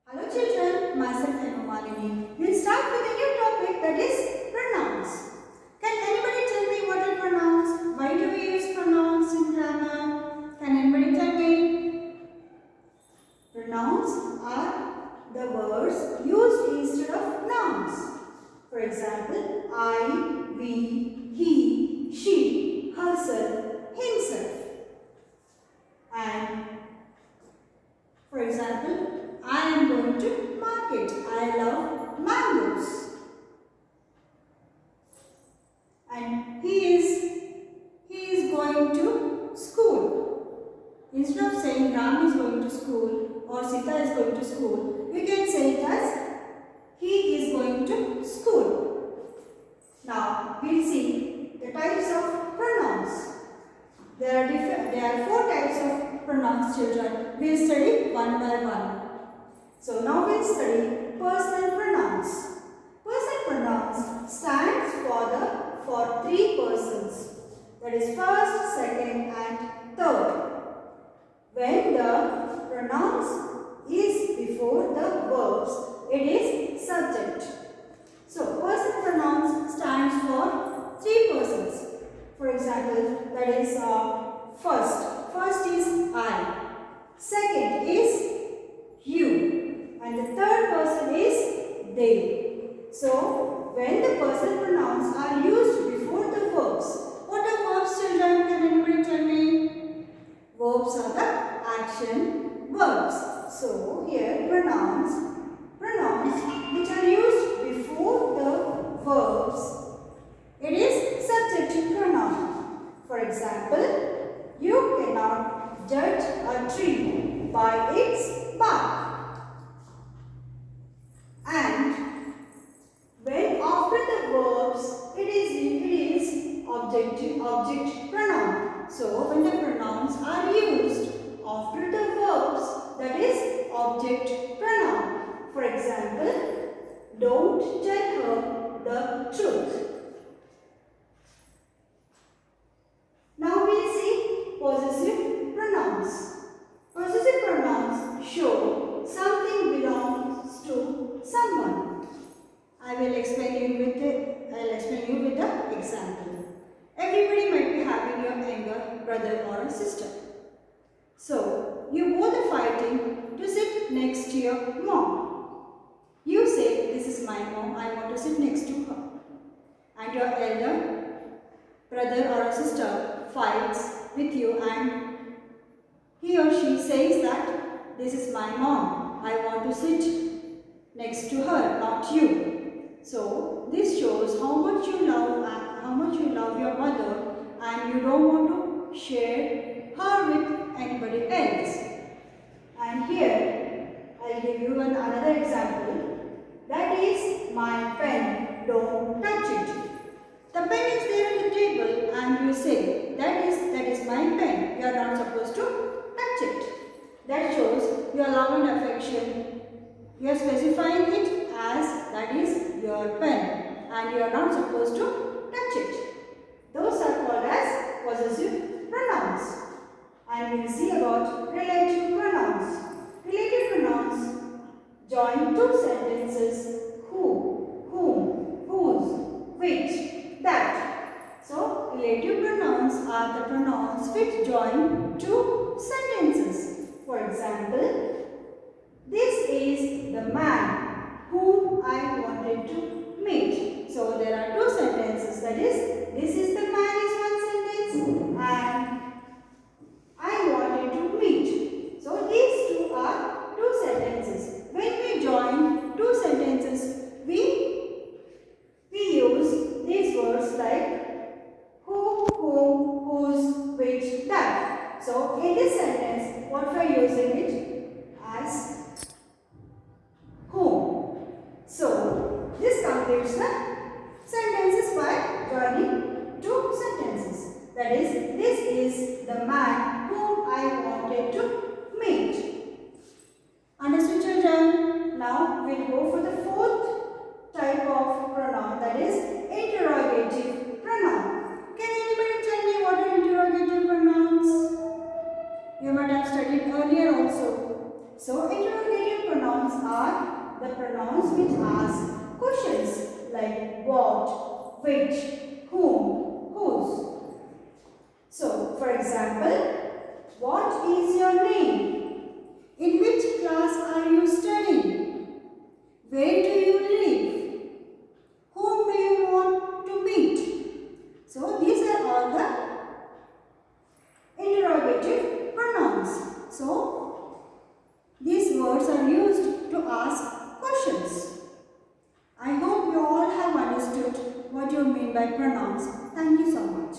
Hello children, myself Malini. We'll start with a new topic, that is pronouns. Can anybody tell me what are pronouns? Why do we use pronouns in grammar? Can anybody tell me? Pronouns are the words used instead of nouns. For example, I, we, he, she, herself, himself. And for example, I am going to market. I love mangoes. And he is going to school. Instead of saying Ram is going to school or Sita is going to school, we can say it as he is going to school. Now we'll see the types of pronouns. There are 4 types of pronouns, children. We'll study one by one. So now we'll study personal pronouns. Personal pronouns stands for 3 persons. That is first, second and third. When the pronouns is before the verbs, it is subject. So personal pronouns stands for 3 persons. For example, that is first. First is I. Second is you. And the third person is they. So, when the personal pronouns are used before the verbs, what are verbs, children? Can anybody tell me? Verbs are the action verbs. So, here pronouns which are used before the verbs, it is subjective pronoun. For example, you cannot judge a tree by its bark. And when after the verbs, it is object pronoun. So when the pronouns are used after the verbs, that is object pronoun. For example, don't tell her the truth. Now we'll see possessive pronouns. Possessive pronouns show something belongs to someone. I will explain you with the example. Everybody might be having your younger brother or a sister. So you both are fighting to sit next to your mom. You say, this is my mom, I want to sit next to her. And your elder brother or a sister fights with you and he or she says that this is my mom, I want to sit next to her, not you. So this shows how much you love your mother and you don't want to share her with anybody else. And here I'll give you another example. That is my pen, don't touch it. The pen is there on the table and you say that is my pen. You are not supposed to touch it. That shows your love and affection. You are specifying it as that is your pen and you are not supposed to touch it. Those are called as possessive pronouns. And we will see about relative pronouns. Relative pronouns join 2 sentences, who, whom, whose, which, that. So, relative pronouns are the pronouns which join 2 sentences. For example, this is the man whom I wanted to meet. So, there are 2 sentences. That is, this is the man is one sentence and I wanted to meet. So, these 2 are 2 sentences. When we join 2 sentences, we use these words like who, whom, whose, which, that. So, in this sentence, what we are using it as whom. So, this completes the sentences by joining 2 sentences. That is, this is the man whom I wanted to meet. Understood, children? Now, we'll go for the 4th type of pronoun, that is interrogative pronoun. Can anybody tell me what are interrogative pronouns? You might have studied earlier also. So, interrogative pronouns are the pronouns which ask questions like what, which, whom, whose. So, for example, what is your name? In which class are you studying? Where do you live? Whom do you want to meet? So, these are all the interrogative pronouns. So, these words are used to ask questions. I hope you all have understood what you mean by pronouns. Thank you so much.